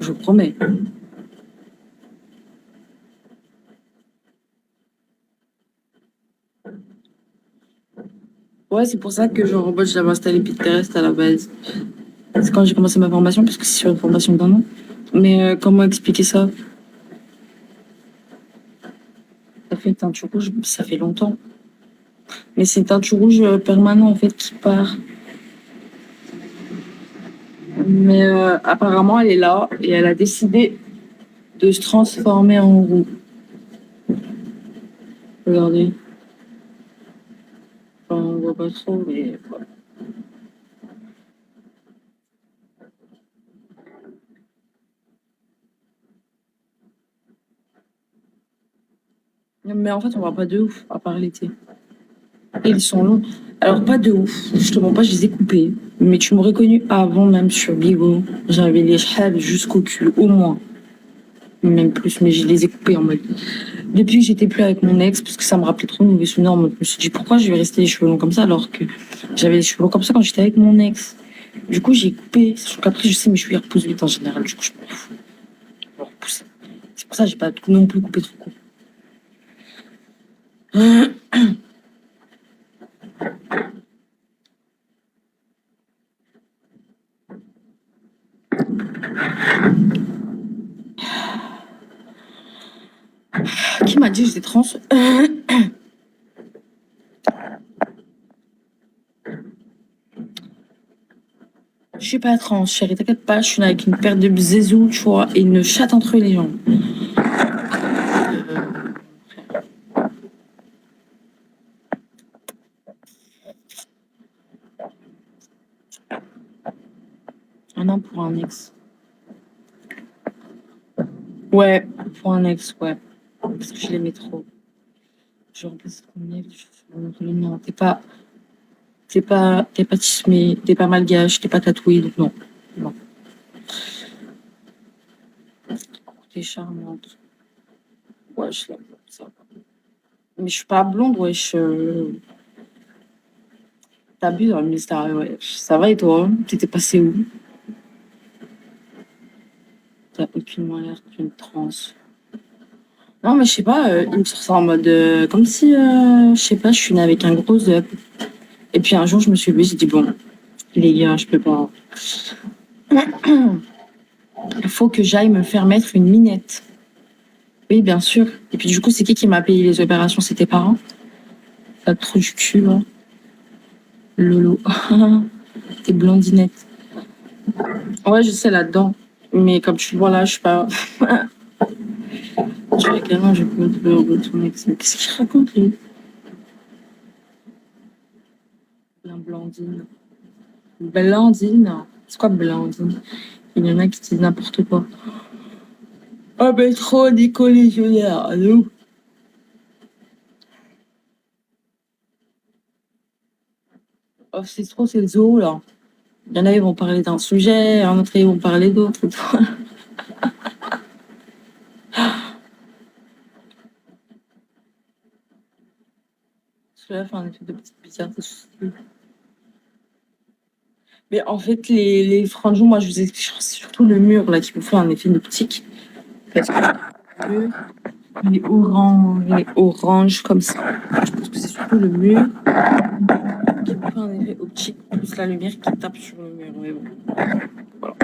Je vous promets. Ouais, c'est pour ça que genre, en mode, j'avais installé Pinterest à la base. C'est quand j'ai commencé ma formation, parce que c'est sur une formation d'un an. Mais comment expliquer ça? Ça fait une teinture rouge, ça fait longtemps. Mais c'est une teinture rouge permanent, en fait, qui part. Mais apparemment, elle est là et elle a décidé de se transformer en roux. Regardez. Enfin, on voit pas trop, mais voilà. Mais en fait, on voit pas de ouf, à part l'été. Et ils sont longs. Alors, pas de ouf. Je te mens pas, je les ai coupés. Mais tu m'aurais connu avant même sur Bigo. J'avais les cheveux jusqu'au cul, au moins. Même plus, mais je les ai coupés en mode. Depuis que j'étais plus avec mon ex, parce que ça me rappelait trop de mauvais souvenirs, je me suis dit pourquoi je vais rester les cheveux longs comme ça alors que j'avais les cheveux longs comme ça quand j'étais avec mon ex. Du coup, j'ai coupé. Sachant qu'après, je sais, mes cheveux ils repoussent vite en général. Du coup, je m'en fous. Je vais repousser. C'est pour ça que j'ai pas non plus coupé trop court. Qui m'a dit que j'étais trans? Je suis pas trans, chérie, t'inquiète pas, je suis là avec une paire de zézous, tu vois, et une chatte entre les jambes. Un an pour un ex. Ouais, pour un ex, ouais. Parce que je l'aimais trop. Genre, parce qu'on est, non, t'es pas tismé, t'es pas malgache, t'es pas tatoué, donc non. Non. T'es charmante. Ouais, je l'aime, ça. Mais je suis pas blonde, ouais, t'abuses, hein, mais ouais. Ça va et toi? T'étais passé où? T'as aucunement l'air d'une trans. Non, mais je sais pas, il me sort ça en mode comme si, je sais pas, je suis née avec un gros up. Et puis un jour, je me suis levée, j'ai dit, bon, les gars, je peux pas. Il faut que j'aille me faire mettre une minette. Oui, bien sûr. Et puis du coup, c'est qui m'a payé les opérations? C'est tes parents? T'as trop du cul, là. Lolo. T'es blondinette. Ouais, je sais là-dedans. Mais comme tu le vois là, je suis pas. Tu vois, également, je peux te ton ex. Mais qu'est-ce qu'il raconte, lui? Blandine. Blandine. C'est quoi Blandine? Il y en a qui disent n'importe quoi. Oh, ben trop, Nico Légionnaire, nous. Oh, c'est trop, c'est le zoo, là. Il y en a, ils vont parler d'un sujet, un autre, ils vont parler d'autre. Cela fait un effet de petite bizarre. Mais en fait, les franjons, moi, je vous explique, c'est surtout le mur, là, qui vous fait un effet d'optique. Parce que il est orange comme ça. Je pense que c'est surtout le mur qui vous fait un effet optique, plus la lumière qui tape sur le mur. Mais bon, voilà.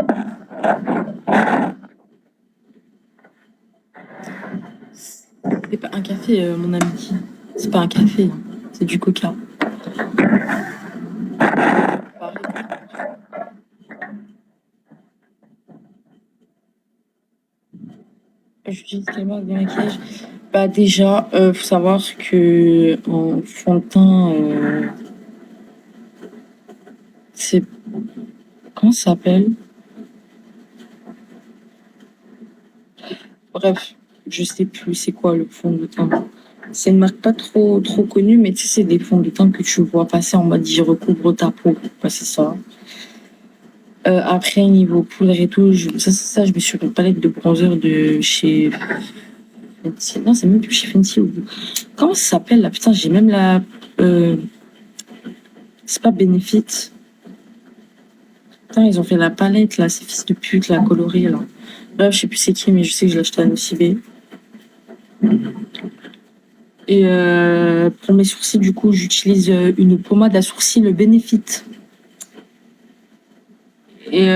C'est pas un café, mon ami. C'est pas un café, hein. C'est du coca. J'utilise quelle marque de maquillage? Bah déjà, faut savoir que en fond de teint, c'est comment ça s'appelle? Bref, je sais plus c'est quoi le fond de teint. C'est une marque pas trop connue, mais tu sais, c'est des fonds de teint que tu vois passer en mode j'y recouvre ta peau. Bah, c'est ça. Après, niveau poudre et tout, je me suis fait une palette de bronzer de chez Fenty. Non, c'est même plus chez Fenty. Comment ça s'appelle là? Putain, j'ai même la. C'est pas Benefit. Putain, ils ont fait la palette, là, ces fils de pute, là, colorés, là. Bref, je sais plus c'est qui, mais je sais que je l'ai acheté à Nocibé. Et pour mes sourcils, du coup, j'utilise une pommade à sourcils, le Benefit. Et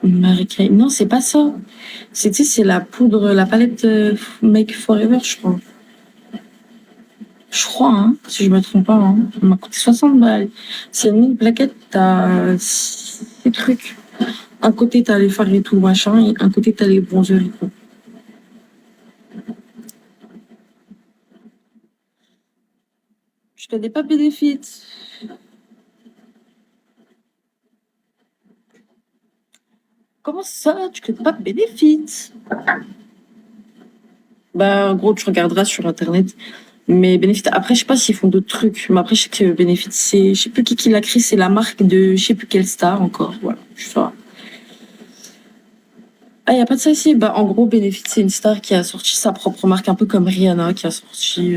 Marie Kay, non, c'est pas ça. C'est, tu sais, c'est la poudre, la palette Make Forever, je crois. Je crois, hein, si je me trompe pas. Hein. Ça m'a coûté 60 balles. C'est une plaquette, t'as 6 trucs. Un côté, t'as les fards et tout, machin, et un côté, t'as les bronzers et tout. Je connais pas Benefit. Comment ça, tu connais pas Benefit? Bah, en gros, tu regarderas sur Internet. Mais Benefit, après, je sais pas s'ils font d'autres trucs. Mais après, je sais que Benefit, c'est, je sais plus qui l'a créé, c'est la marque de, je sais plus quelle star encore. Voilà, je sais pas. Ah, il n'y a pas de ça ici. Bah, en gros, Benefit, c'est une star qui a sorti sa propre marque, un peu comme Rihanna, qui a sorti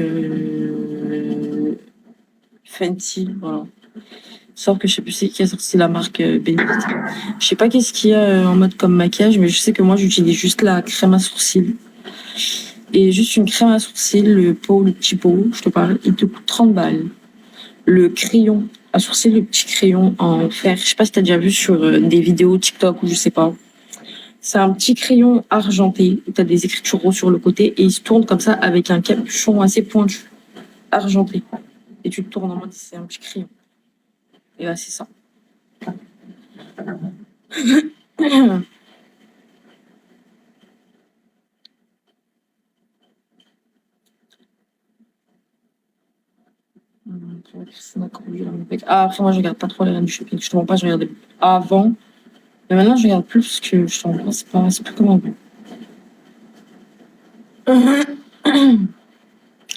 Fenty. Voilà. Sauf que je sais plus c'est qui a sorti la marque Benefit. Je sais pas qu'est-ce qu'il y a en mode comme maquillage, mais je sais que moi, j'utilise juste la crème à sourcils. Et juste une crème à sourcils, le pot, le petit pot, je te parle, il te coûte 30 balles. Le crayon à sourcils, le petit crayon en fer. Je sais pas si t'as déjà vu sur des vidéos TikTok ou je sais pas. C'est un petit crayon argenté. Tu as des écritures roses sur le côté et il se tourne comme ça avec un capuchon assez pointu, argenté. Et tu te tournes en mode c'est un petit crayon. Et là, c'est ça. Ah, après, moi, je regarde pas trop les reines du shopping. Je te mens pas, je regardais avant. Mais maintenant, je regarde plus parce que je te mens pas, c'est plus comme avant.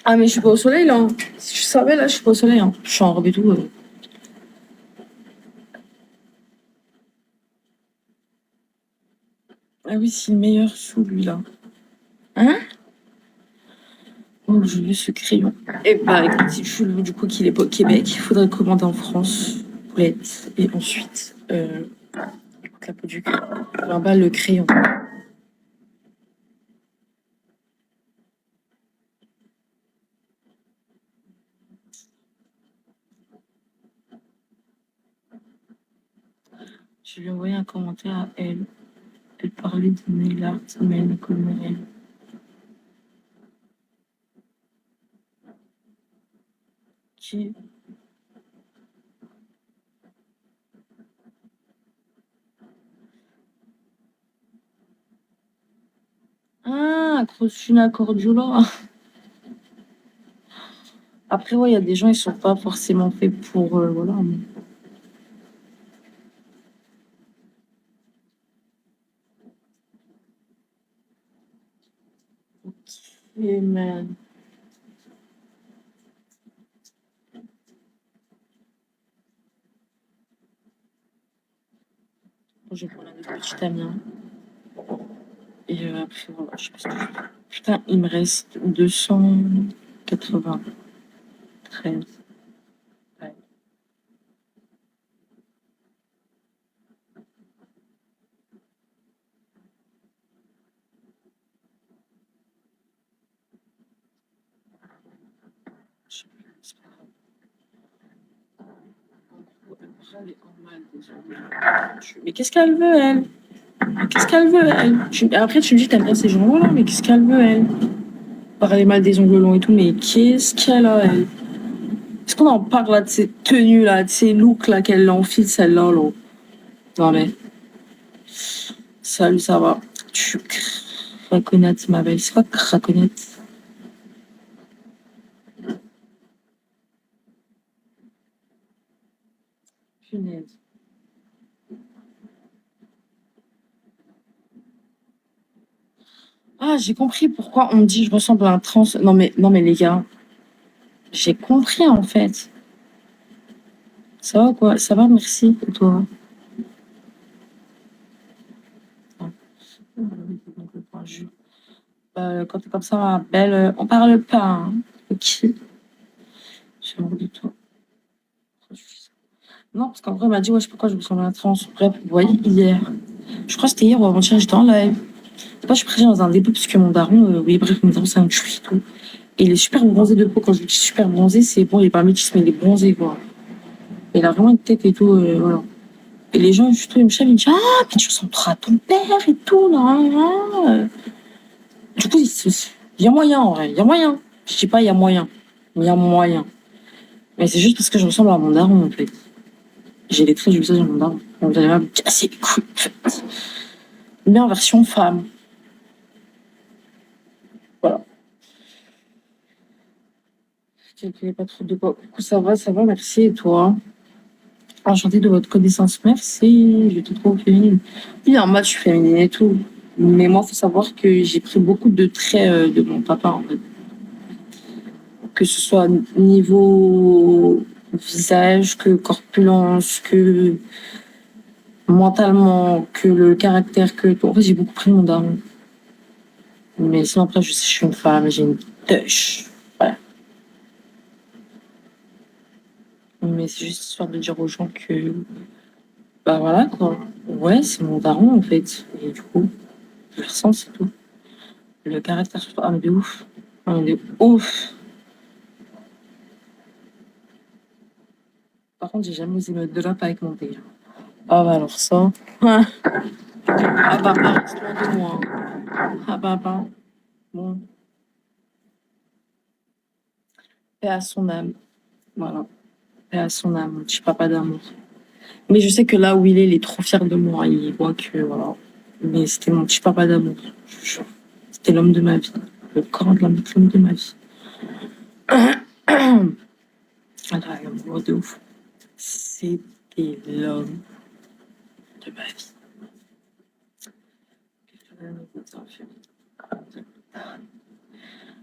Ah, mais je suis pas au soleil là. Si je savais, là, je suis pas au soleil. Hein. Je suis en robe et tout. Ah oui, c'est le meilleur sous lui là. Hein? Oh, j'ai vu ce crayon. Et bah, écoute, si tu veux du coup qu'il est pas au Québec, il faudrait commander en France pour l'être. Et ensuite, écoute, la peau du cul. 20 balles le crayon. Je lui ai envoyé un commentaire à elle. Elle parlait de nail art, mais elle ne connaît rien. Qui? Ah, Crosfina Cordula. Après, ouais, il y a des gens, ils sont pas forcément faits pour. Voilà. Ok, man. Bon, je vais prendre un autre petit Amiens. Et après, voilà, je sais pas ce que je fais. Putain, il me reste 293. Ouais. Je sais plus, c'est pas grave. Elle est en mal, désolée. Mais qu'est-ce qu'elle veut, elle? Mais qu'est-ce qu'elle veut, elle? Après, tu me dis que t'aimes bien ces gens-là, mais qu'est-ce qu'elle veut, elle? Parler mal des ongles longs et tout, mais qu'est-ce qu'elle a, elle? Est-ce qu'on en parle là de ces tenues-là, de ces looks-là qu'elle enfile, celle-là, là? Non, mais. Salut, ça va? Tu craconnettes, ma belle. C'est quoi craconnettes? Punaise. Ah, j'ai compris pourquoi on me dit que je ressemble à un trans. Non, mais les gars, j'ai compris en fait. Ça va quoi? Ça va, merci. Et toi? Quand t'es comme ça, ma belle, on parle pas. Hein. Ok. J'ai honte de toi. Non, parce qu'en vrai, il m'a dit, ouais, je sais pas pourquoi je me sens dans la transe. Bref, vous voyez, hier. Je crois que c'était hier ou avant-hier, j'étais en live. Moi, je suis partie dans un dépôt parce que mon daron, oui, bref, mon daron, c'est un chouï et tout. Et il est super bronzé de peau. Quand je dis super bronzé, c'est bon, il est pas métis, mais il est bronzé, quoi. Il a vraiment une tête et tout, voilà. Et les gens, je trouve, ils me chatent, ils me disent, ah, mais tu ressembleras à ton père et tout, là. Du coup, il y a moyen, en vrai, il y a moyen. Je dis pas il y a moyen, il y a moyen. Mais c'est juste parce que je ressemble à mon daron, en fait. J'ai les traits du visage de mon daron. Donc, vous allez me casser les couilles, en fait. Mais en version femme. Voilà. Je calculais pas trop de quoi. Du coup, ça va, merci. Et toi? Enchantée de votre connaissance, merci. Je te trouve féminine. Oui, en mode, je suis féminine et tout. Mais moi, faut savoir que j'ai pris beaucoup de traits de mon papa, en fait. Que ce soit niveau visage, que corpulence, que mentalement, que le caractère, que tout. En fait, j'ai beaucoup pris mon daron. Mais sinon, après, je sais, je suis une femme, j'ai une touche. Voilà. Mais c'est juste histoire de dire aux gens que, bah voilà, quoi. Ouais, c'est mon daron, en fait. Et du coup, je le ressens, c'est tout. Le caractère, surtout, ah, mais de ouf. Ah, mais de ouf. Par contre, j'ai jamais osé me drop avec mon père. Ah, bah alors ça. Ah, bah, reste loin de moi. Ah, bah. Bon, paix à son âme. Voilà. Paix à son âme, mon petit papa d'amour. Mais je sais que là où il est trop fier de moi. Il voit que, voilà. Mais c'était mon petit papa d'amour. Je vous jure. C'était l'homme de ma vie. Le corps de l'homme de ma vie. Voilà, l'amour de ouf. C'était l'homme de ma vie.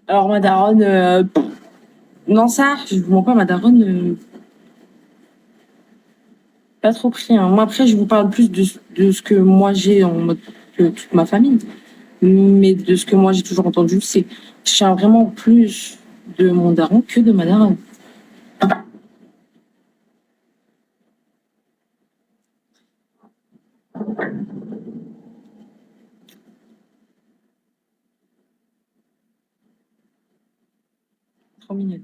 Alors, ma daronne, non, ça, je vous mens pas, ma daronne, pas trop pris. Hein. Moi, après, je vous parle plus de ce que moi j'ai en mode que toute ma famille. Mais de ce que moi j'ai toujours entendu, c'est je tiens vraiment plus de mon daron que de ma daronne. Trop mignonne.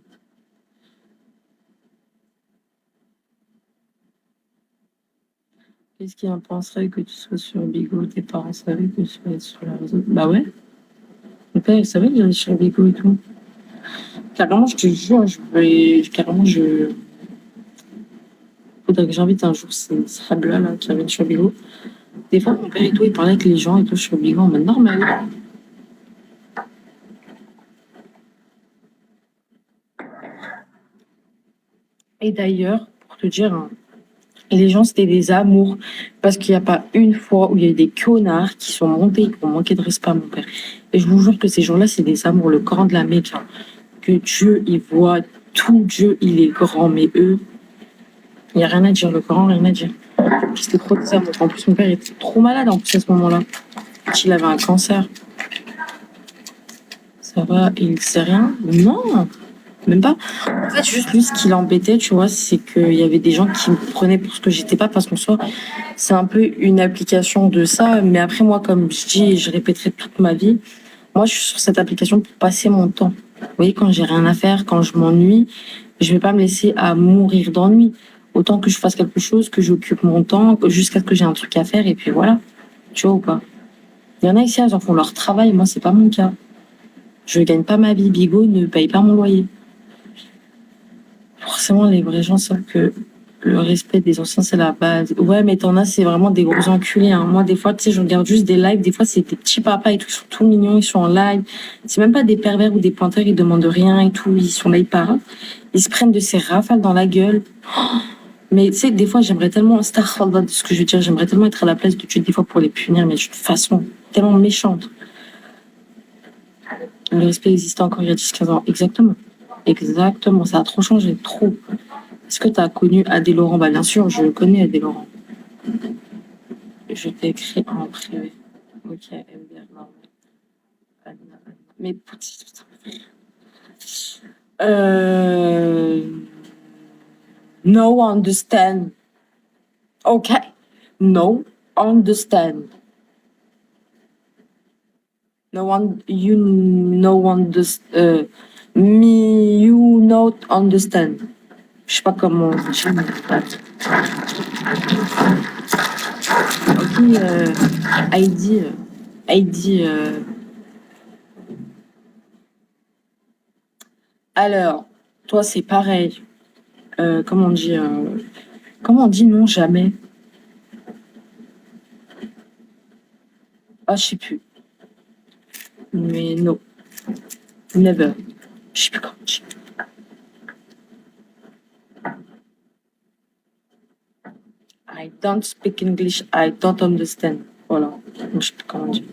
Qu'est-ce qui en penserait que tu sois sur Bigo? Tes parents savaient que tu allais sur la réseau? Bah ouais. Mon père, il savait que j'allais sur Bigo et tout. Carrément, je te jure, carrément, faudrait que j'invite un jour ces Fabla là qui reviennent sur Bigo. Des fois, mon père et tout, il parlait avec les gens et tout sur Bigo en mode normal. Et d'ailleurs, pour te dire, hein, les gens, c'était des amours. Parce qu'il n'y a pas une fois où il y a eu des connards qui sont montés et qui ont manqué de respect à mon père. Et je vous jure que ces jours-là, c'est des amours. Le Coran de la Mecque, hein, que Dieu, il voit tout. Dieu, il est grand. Mais eux, il n'y a rien à dire. Le Coran, rien à dire. C'était trop des amours. En plus, mon père était trop malade en plus à ce moment-là. Il avait un cancer. Ça va, il sait rien? Non, même pas. En fait, juste lui, ce qui l'embêtait, tu vois, c'est qu'il y avait des gens qui me prenaient pour ce que j'étais pas, parce qu'en soi, c'est un peu une application de ça. Mais après, moi, comme je dis et je répéterai toute ma vie, moi, je suis sur cette application pour passer mon temps. Vous voyez, quand j'ai rien à faire, quand je m'ennuie, je vais pas me laisser à mourir d'ennui. Autant que je fasse quelque chose, que j'occupe mon temps, jusqu'à ce que j'ai un truc à faire, et puis voilà. Tu vois ou pas? Il y en a ici, elles en font leur travail, moi, c'est pas mon cas. Je gagne pas ma vie, Bigo ne paye pas mon loyer. Forcément, les vrais gens savent que le respect des anciens, c'est la base. Ouais, mais t'en as, c'est vraiment des gros enculés. Hein. Moi, des fois, tu sais, je regarde juste des lives. Des fois, c'est des petits papas et tout. Ils sont tout mignons, ils sont en live. C'est même pas des pervers ou des pointeurs, ils demandent rien et tout. Ils sont là, ils parlent. Ils se prennent de ces rafales dans la gueule. Mais tu sais, des fois, j'aimerais tellement, astaghfirullah de ce que je veux dire, j'aimerais tellement être à la place de Dieu des fois pour les punir, mais d'une façon tellement méchante. Le respect existait encore il y a 10-15 ans. Exactement. Exactement. Ça a trop changé. Trop. Est-ce que tu as connu Adé Laurent? Bah, bien sûr, je connais Adé Laurent. Je t'ai écrit en privé. Ok, MDR, normal. Mais putain. Euh... No understand. Ok. No, understand. No one, you no understand. Me, you not understand. Je sais pas comment on dit. Ok, Heidi, Heidi. Alors, toi, c'est pareil. Comment on dit comment on dit non jamais? Ah, je sais plus. Mais non, never. Je sais plus comment on dit. I don't speak English, I don't understand. Voilà, je sais plus comment on dit.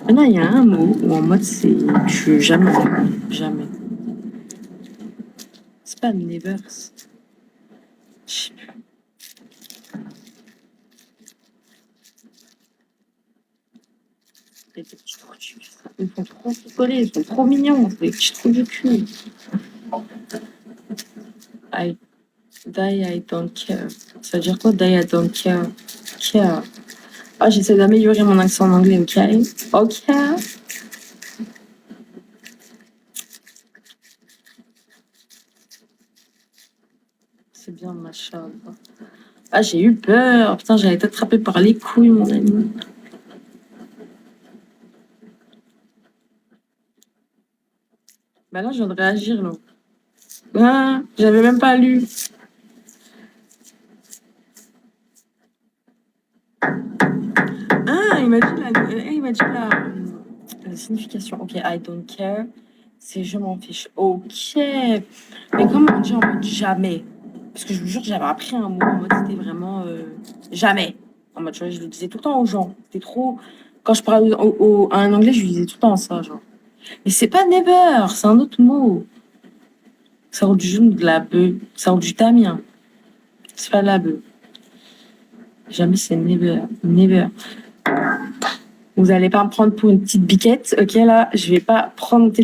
Maintenant, il y a un mot où en mode c'est tu jamais, jamais. C'est pas never. Je sais plus. Les petits trous du cul. Ils font trop rigoler, ils sont trop mignons, c'est des petits trous du cul. I die, I don't care. Ça veut dire quoi, die, I don't care? Care. Ah, j'essaie d'améliorer mon accent en anglais, ok? Ok. C'est bien, machin. Ah, j'ai eu peur. Putain, j'allais été attrapée par les couilles, mon ami. Bah là, je viens de réagir, là. Ah, j'avais même pas lu. Ah, il m'a dit la signification. Ok, I don't care. C'est je m'en fiche. Ok. Mais comment on dit en mode jamais? Parce que je vous jure, j'avais appris un mot en mode c'était vraiment jamais. En mode, tu vois, je le disais tout le temps aux gens. C'était trop. Quand je parlais à un anglais, je lui disais tout le temps ça, genre. Mais c'est pas never, c'est un autre mot. Ça sort du jaune de la bœuf. Ça sort du tamien. C'est pas de la bœuf. Jamais c'est never. Never. Vous allez pas me prendre pour une petite biquette, ok là, je vais pas prendre mon téléphone.